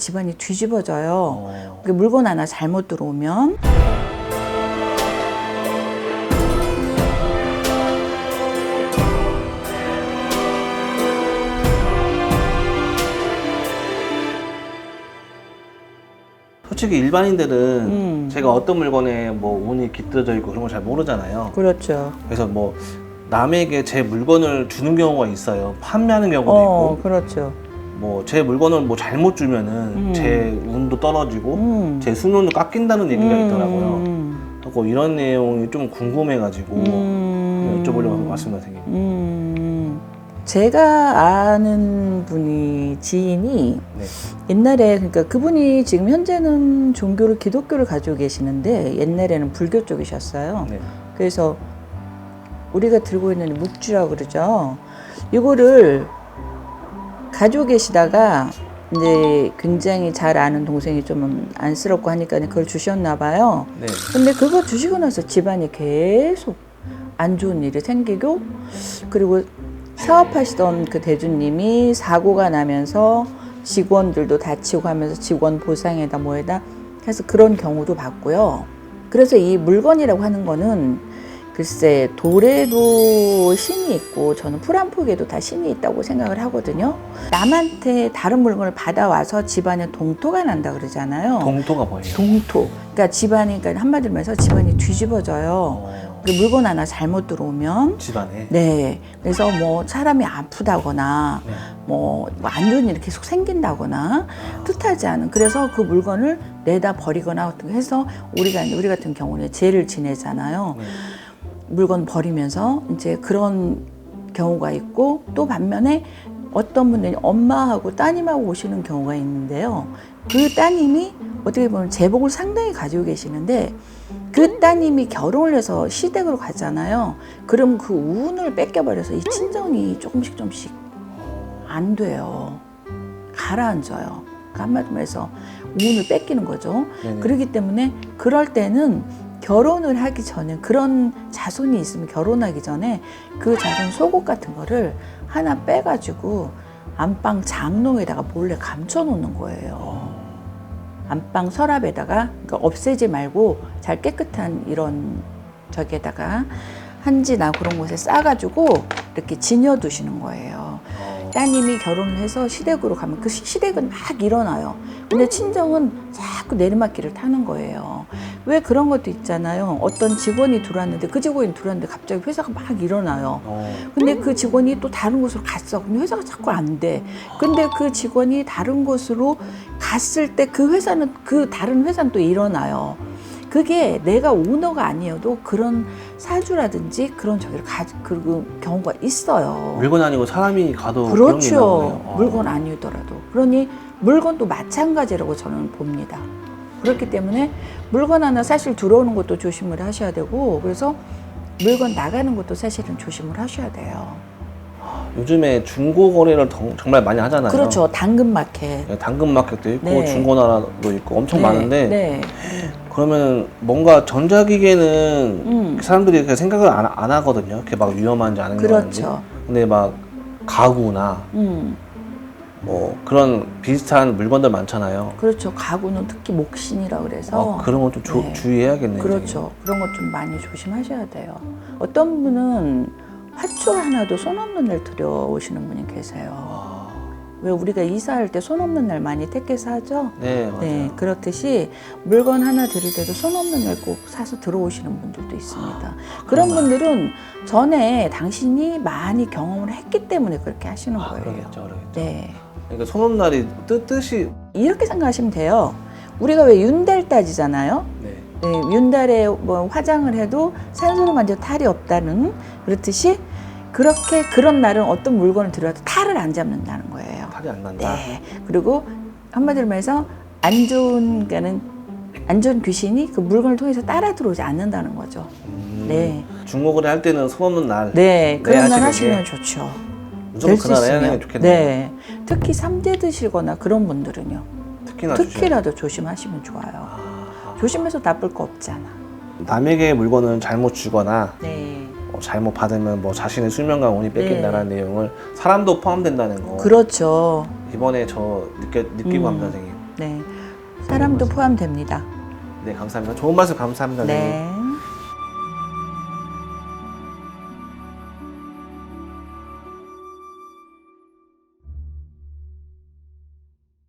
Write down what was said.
집안이 뒤집어져요. 물건 하나 잘못 들어오면. 솔직히 일반인들은 제가 어떤 물건에 뭐 운이 깃들어져 있고 그런 걸 잘 모르잖아요. 그렇죠. 그래서 뭐 남에게 제 물건을 주는 경우가 있어요. 판매하는 경우도 있고. 그렇죠. 뭐 제 물건을 뭐 잘못 주면은 제 운도 떨어지고 제 수명도 깎인다는 얘기가 있더라고요. 그래서 이런 내용이 좀 궁금해가지고 여쭤보려고 하고 왔습니다, 선생님. 제가 아는 분이 지인이 네. 옛날에 그러니까 그분이 지금 현재는 종교를 기독교를 가지고 계시는데 옛날에는 불교 쪽이셨어요. 네. 그래서 우리가 들고 있는 묵주라고 그러죠. 이거를 가지고 계시다가 이제 굉장히 잘 아는 동생이 좀 안쓰럽고 하니까 그걸 주셨나 봐요. 네. 근데 그거 주시고 나서 집안이 계속 안 좋은 일이 생기고 그리고 사업하시던 그 대주님이 사고가 나면서 직원들도 다치고 하면서 직원 보상에다 뭐에다 해서 그런 경우도 봤고요. 그래서 이 물건이라고 하는 거는 글쎄 돌에도 신이 있고 저는 풀한폭에도 다 신이 있다고 생각을 하거든요. 남한테 다른 물건을 받아와서 집안에 동토가 난다 그러잖아요. 동토가 뭐예요? 동토. 그러니까 집안이 그러니까 한마디로 말해서 집안이 뒤집어져요. 그 물건 하나 잘못 들어오면 집안에. 네. 그래서 뭐 사람이 아프다거나 네. 뭐 안 좋은 일이 계속 생긴다거나 뜻하지 않은 그래서 그 물건을 내다 버리거나 해서 우리 같은 경우는 죄를 지내잖아요. 네. 물건 버리면서 이제 그런 경우가 있고 또 반면에 어떤 분들이 엄마하고 따님하고 오시는 경우가 있는데요. 그 따님이 어떻게 보면 제복을 상당히 가지고 계시는데 그 따님이 결혼을 해서 시댁으로 가잖아요. 그럼 그 운을 뺏겨버려서 이 친정이 조금씩 안 돼요. 가라앉아요. 그러니까 한마디로 해서 운을 뺏기는 거죠. 네네. 그렇기 때문에 그럴 때는 결혼을 하기 전에 그런 자손이 있으면 결혼하기 전에 그 자손 속옷 같은 거를 하나 빼가지고 안방 장롱에다가 몰래 감춰 놓는 거예요. 안방 서랍에다가 그러니까 없애지 말고 잘 깨끗한 이런 저기에다가 한지나 그런 곳에 싸가지고 이렇게 지녀두시는 거예요. 따님이 결혼을 해서 시댁으로 가면 그 시댁은 막 일어나요. 근데 친정은 자꾸 내리막길을 타는 거예요. 왜 그런 것도 있잖아요. 어떤 직원이 들어왔는데 그 직원이 들어왔는데 갑자기 회사가 막 일어나요. 근데 그 직원이 또 다른 곳으로 갔어. 근데 회사가 자꾸 안 돼. 근데 그 직원이 다른 곳으로 갔을 때 그 회사는 그 다른 회사는 또 일어나요. 그게 내가 오너가 아니어도 그런 사주라든지 그런 저기를 그 경우가 있어요. 물건 아니고 사람이 가도 그렇죠. 물건 아니더라도. 그러니 물건도 마찬가지라고 저는 봅니다. 그렇기 때문에 물건 하나 사실 들어오는 것도 조심을 하셔야 되고 그래서 물건 나가는 것도 사실은 조심을 하셔야 돼요. 요즘에 중고 거래를 정말 많이 하잖아요. 그렇죠. 당근마켓. 당근마켓도 있고 네. 중고나라도 있고 엄청 네, 많은데 네. 그러면 뭔가 전자기계는 사람들이 그 생각을 안 하거든요. 그게 막 위험한지 아닌 건지. 그렇죠. 근데 막 가구나 뭐 그런 비슷한 물건들 많잖아요. 그렇죠. 가구는 특히 목신이라 그래서 그런 건 좀 네. 주의해야겠네요. 그렇죠. 그런 것 좀 많이 조심하셔야 돼요. 어떤 분은 화초 하나도 손 없는 날 들여오시는 분이 계세요. 왜 우리가 이사할 때 손 없는 날 많이 택해서 하죠? 네, 맞아요. 네, 그렇듯이 물건 하나 드릴 때도 손 없는 날 꼭 사서 들어오시는 분들도 있습니다. 그런 분들은 전에 당신이 많이 경험을 했기 때문에 그렇게 하시는 거예요. 그러겠죠. 네. 그러니까 손 없는 날이 뜻이 이렇게 생각하시면 돼요. 우리가 왜 윤달 따지잖아요. 네. 네, 윤달에 뭐 화장을 해도 산소를 만져 탈이 없다는 그렇듯이 그렇게 그런 날은 어떤 물건을 들여도 탈을 안 잡는다는 거예요. 탈이 안 난다. 네. 그리고 한마디로 말해서 안 좋은 귀신이 그 물건을 통해서 따라 들어오지 않는다는 거죠. 네. 중고 거래 할 때는 손 없는 날. 네. 그런 날 하시는 하시면 게 좋죠. 무조건 될 수 그날 해야 있으면. 좋겠네요. 네. 특히 삼재 드시거나 그런 분들은요. 특히라도 조심하시면 좋아요. 조심해서 나쁠 거 없잖아. 남에게 물건을 잘못 주거나 네. 잘못 받으면 뭐 자신의 수명과 운이 뺏긴다는 내용을 사람도 포함된다는 거. 그렇죠. 이번에 저 느끼고 합니다, 선생님. 네. 사람도 포함됩니다. 네, 감사합니다. 좋은 말씀 감사합니다. 네. 네.